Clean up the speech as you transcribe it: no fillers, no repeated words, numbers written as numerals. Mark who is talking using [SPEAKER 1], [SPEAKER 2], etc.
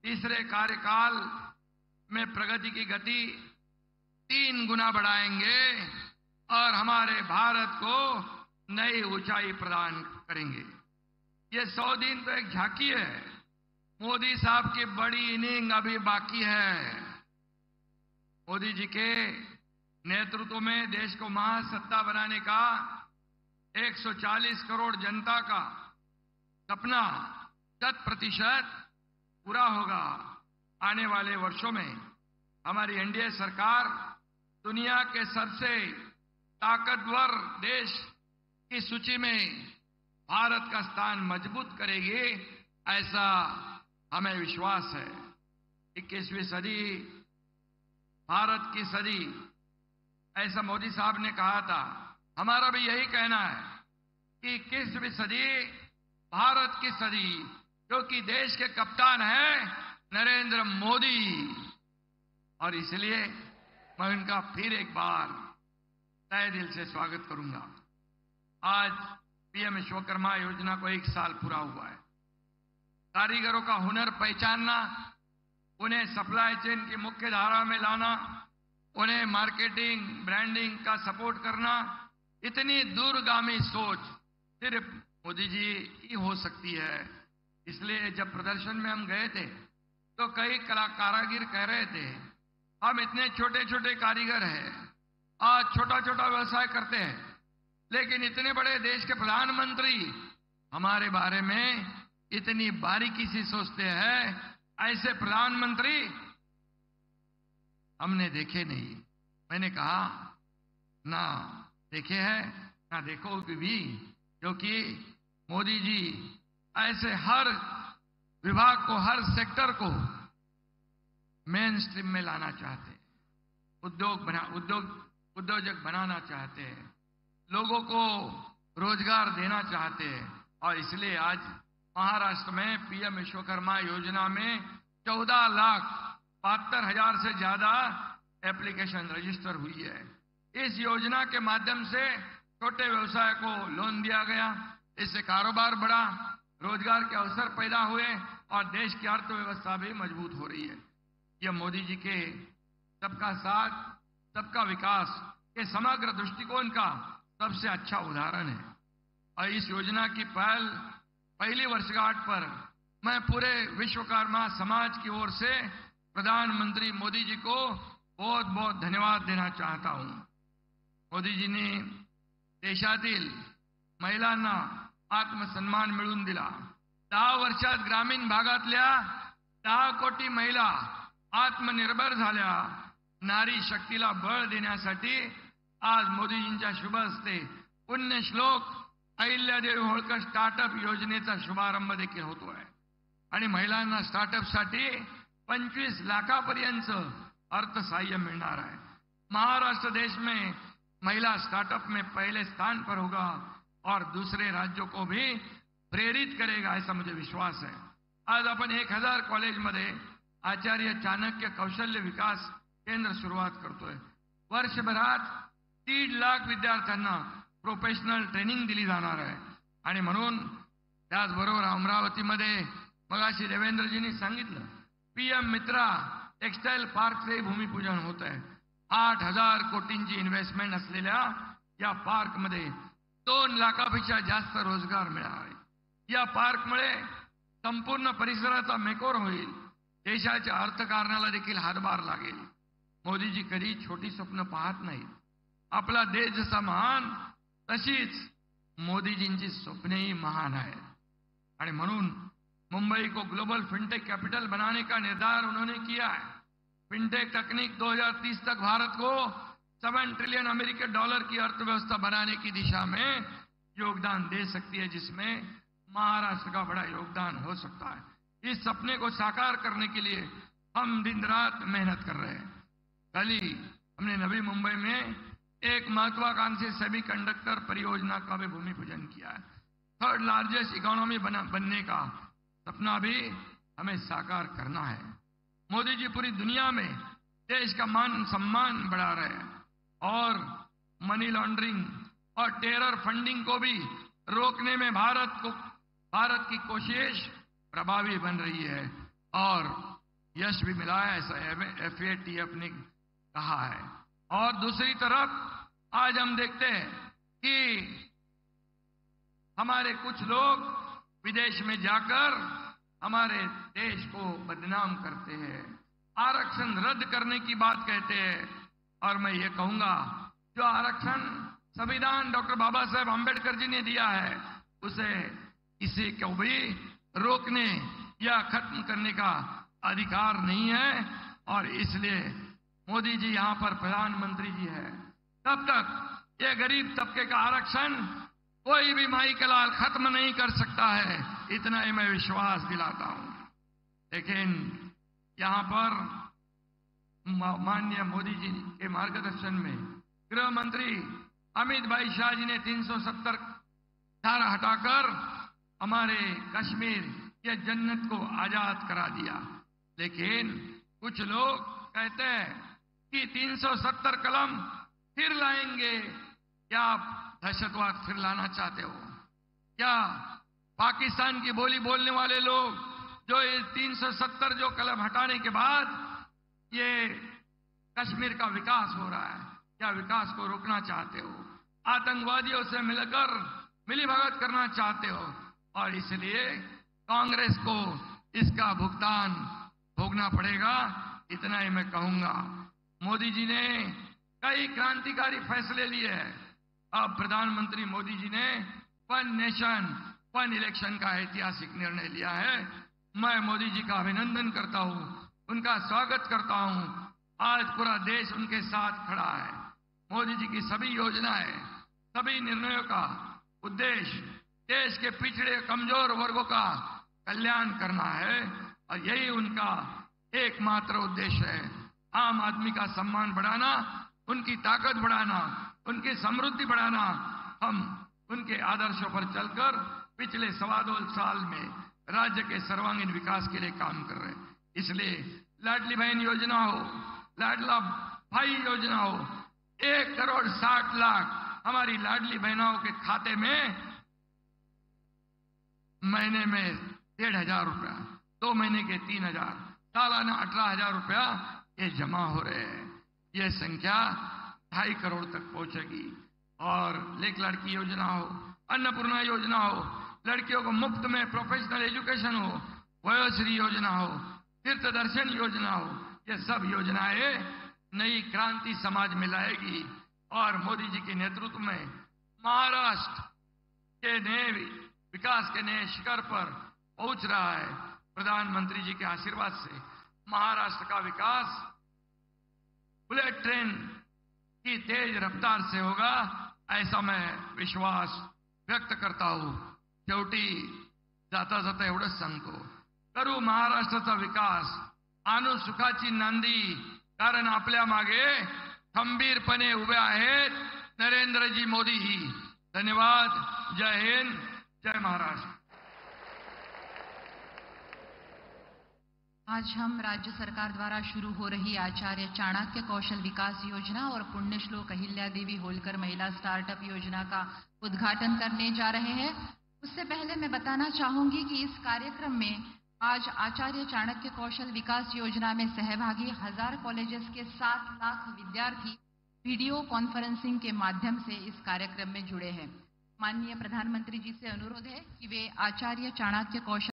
[SPEAKER 1] तीसरे कार्यकाल में प्रगति की गति 3 गुना बढ़ाएंगे और हमारे भारत को नई ऊंचाई प्रदान करेंगे। ये 100 दिन तो एक झांकी है, मोदी साहब की बड़ी इनिंग अभी बाकी है। मोदी जी के नेतृत्व में देश को महासत्ता बनाने का 140 करोड़ जनता का सपना 100% पूरा होगा। आने वाले वर्षों में हमारी एनडीए सरकार दुनिया के सबसे ताकतवर देश की सूची में भारत का स्थान मजबूत करेगी, ऐसा हमें विश्वास है। 21वीं सदी भारत की सदी, ऐसा मोदी साहब ने कहा था। हमारा भी यही कहना है कि 21वीं सदी भारत की सदी, क्योंकि देश के कप्तान हैं नरेंद्र मोदी, और इसलिए मैं उनका फिर एक बार तहे दिल से स्वागत करूंगा। आज पीएम विश्वकर्मा योजना को 1 साल पूरा हुआ है। कारीगरों का हुनर पहचानना, उन्हें सप्लाई चेन की मुख्य धारा में लाना, उन्हें मार्केटिंग ब्रांडिंग का सपोर्ट करना, इतनी दूरगामी सोच सिर्फ मोदी जी की हो सकती है। इसलिए जब प्रदर्शन में हम गए थे तो कई कारीगर कह रहे थे, हम इतने छोटे छोटे कारीगर हैं, आज छोटा छोटा व्यवसाय करते हैं, लेकिन इतने बड़े देश के प्रधानमंत्री हमारे बारे में इतनी बारीकी से सोचते हैं। ऐसे प्रधानमंत्री हमने देखे नहीं। मैंने कहा ना देखे हैं ना देखोगे भी, क्योंकि मोदी जी ऐसे हर विभाग को, हर सेक्टर को मेन स्ट्रीम में लाना चाहते हैं, उद्योजक बनाना चाहते हैं, लोगों को रोजगार देना चाहते हैं। और इसलिए आज महाराष्ट्र में पीएम विश्वकर्मा योजना में 14,72,000 से ज्यादा एप्लीकेशन रजिस्टर हुई है। इस योजना के माध्यम से छोटे व्यवसाय को लोन दिया गया, इससे कारोबार बढ़ा, रोजगार के अवसर पैदा हुए और देश की अर्थव्यवस्था भी मजबूत हो रही है। यह मोदी जी के सबका साथ सबका विकास के समग्र दृष्टिकोण का सबसे अच्छा उदाहरण है। और इस योजना की पहली वर्षगांठ पर मैं पूरे विश्वकर्मा समाज की ओर से प्रधानमंत्री मोदी जी को बहुत बहुत धन्यवाद देना चाहता हूं। मोदी जी ने देशातील महिलांना आत्मसन्मान मिळवून दिला। 10 वर्षात ग्रामीण भागातल्या 10 कोटी महिला आत्मनिर्भर झाल्या। नारी शक्तीला बळ देण्यासाठी आज मोदीजींच्या शुभ हस्ते पुण्यश्लोक अहिल्यादेवी होळकर स्टार्टअप योजनेचा शुभारंभ देखील होतोय आणि महिलांना स्टार्टअपसाठी 25 लाखापर्यंत अर्थसहाय्य मिळणार है। महाराष्ट्र देश में महिला स्टार्टअप में पहले स्थान पर होगा और दूसरे राज्यों को भी प्रेरित करेगा, ऐसा मुझे विश्वास है। आज आपण 1000 कॉलेजमध्ये आचार्य चाणक्य कौशल्य विकास केंद्र सुरुवात करतोय। वर्षभरात 3 लाख विद्यार्थ्यांना प्रोफेशनल ट्रेनिंग दिली जाणार आहे। आणि म्हणून त्याचबरोबर अमरावतीमध्ये मगाशी देवेंद्रजींनी सांगितलं, पीएम मित्रा टेक्सटाईल पार्कचे भूमिपूजन होत आहे। 8,000 कोटींची इन्व्हेस्टमेंट असलेल्या या पार्कमध्ये 2 लाखापेक्षा जास्त रोजगार मिळणार आहे। या पार्कमुळे संपूर्ण परिसराचा मेकओव्हर होईल, देशाच्या अर्थकारणाला देखील हातभार लागेल। मोदीजी कधी छोटी स्वप्न पाहत नाहीत। आपला देश जसा महान तशीच मोदीजींची स्वप्नेही महान आहेत। आणि म्हणून मुंबई को ग्लोबल फिनटेक कैपिटल बनाने का निर्धार उन्होंने किया है। फिनटेक तकनीक 2030 तक भारत को $7 ट्रिलियन अमेरिकी डॉलर की अर्थव्यवस्था बनाने की दिशा में योगदान दे सकती है, जिसमें महाराष्ट्र का बड़ा योगदान हो सकता है। इस सपने को साकार करने के लिए हम दिन रात मेहनत कर रहे हैं। कल ही हमने नवी मुंबई में एक महत्वाकांक्षी सेमीकंडक्टर परियोजना का भी भूमि पूजन किया है। 3rd लार्जेस्ट इकोनॉमी बनने का सपना भी हमें साकार करना है। मोदी जी पूरी दुनिया में देश का मान सम्मान बढ़ा रहे हैं और मनी लॉन्ड्रिंग और टेरर फंडिंग को भी रोकने में भारत की कोशिश प्रभावी बन रही है और यश भी मिला है, ऐसा FATF ने कहा है। और दूसरी तरफ आज हम देखते हैं कि हमारे कुछ लोग विदेश में जाकर हमारे देश को बदनाम करते हैं, आरक्षण रद्द करने की बात कहते हैं। और मैं ये कहूंगा, जो आरक्षण संविधान डॉक्टर बाबा साहेब अम्बेडकर जी ने दिया है, उसे किसी को भी रोकने या खत्म करने का अधिकार नहीं है। और इसलिए मोदी जी यहां पर प्रधानमंत्री जी है, तब तक ये गरीब तबके का आरक्षण कोई भी माई के लाल खत्म नहीं कर सकता है, इतना ही मैं विश्वास दिलाता हूं। लेकिन यहां पर माननीय मोदी जी के मार्गदर्शन में गृह मंत्री अमित भाई शाह जी ने 370 धारा हटाकर हमारे कश्मीर के जन्नत को आजाद करा दिया। लेकिन कुछ लोग कहते हैं कि 370 कलम फिर लाएंगे। क्या आप दहशतवाद फिर लाना चाहते हो? क्या पाकिस्तान की बोली बोलने वाले लोग जो ये 370 जो कलम हटाने के बाद ये कश्मीर का विकास हो रहा है, क्या विकास को रोकना चाहते हो? आतंकवादियों से मिलकर मिलीभगत करना चाहते हो? और इसलिए कांग्रेस को इसका भुगतान भोगना पड़ेगा, इतना ही मैं कहूंगा। मोदी जी ने कई क्रांतिकारी फैसले लिए हैं। अब प्रधानमंत्री मोदी जी ने वन नेशन वन इलेक्शन का ऐतिहासिक निर्णय लिया है। मैं मोदी जी का अभिनंदन करता हूं, उनका स्वागत करता हूं। आज पूरा देश उनके साथ खड़ा है। मोदी जी की सभी योजनाएं, सभी निर्णयों का उद्देश्य देश के पिछड़े कमजोर वर्गों का कल्याण करना है और यही उनका एकमात्र उद्देश्य है। आम आदमी का सम्मान बढ़ाना, उनकी ताकत बढ़ाना, उनकी समृद्धि बढ़ाना। हम उनके आदर्शों पर चलकर पिछले 2.25 साल में राज्य के सर्वांगीण विकास के लिए काम कर रहे हैं। इसलिए लाडली बहन योजना हो, लाडला भाई योजना हो, 1 करोड़ 60 लाख हमारी लाडली बहनों के खाते में महीने में 1,500 रुपया, 2 महीने के 3,000, सालाना 18,000 रुपया ये जमा हो रहे हैं। ये संख्या 2.5 करोड़ तक पहुंचेगी। और लेख लड़की योजना हो, अन्नपूर्णा योजना हो, लड़कियों को मुफ्त में प्रोफेशनल एजुकेशन हो, वयोश्री योजना हो, तीर्थ दर्शन योजना हो, ये सब योजनाएं नई क्रांति समाज में लाएगी। और मोदी जी के नेतृत्व में महाराष्ट्र के नए विकास के नए शिखर पर पहुंच रहा है। प्रधानमंत्री जी के आशीर्वाद से महाराष्ट्र का विकास बुलेट ट्रेन की तेज रफ्तार से होगा, ऐसा मैं विश्वास व्यक्त करता हूं। शेवटी जाता जाता एवढंच सांगतो, करू महाराष्ट्राचा विकास, आणू सुखाची नांदी, कारण आपल्या मागे खंबीरपणे उभे आहेत नरेंद्रजी मोदी ही। धन्यवाद। जय हिंद, जय महाराष्ट्र।
[SPEAKER 2] आज हम राज्य सरकार द्वारा शुरू हो रही आचार्य चाणक्य कौशल विकास योजना और पुण्यश्लोक अहिल्या देवी होलकर महिला स्टार्टअप योजना का उद्घाटन करने जा रहे हैं। उससे पहले मैं बताना चाहूंगी कि इस कार्यक्रम में आज आचार्य चाणक्य कौशल विकास योजना में सहभागी 1000 कॉलेजेस के 7 लाख विद्यार्थी वीडियो कॉन्फ्रेंसिंग के माध्यम से इस कार्यक्रम में जुड़े हैं। माननीय प्रधानमंत्री जी से अनुरोध है कि वे आचार्य चाणक्य कौशल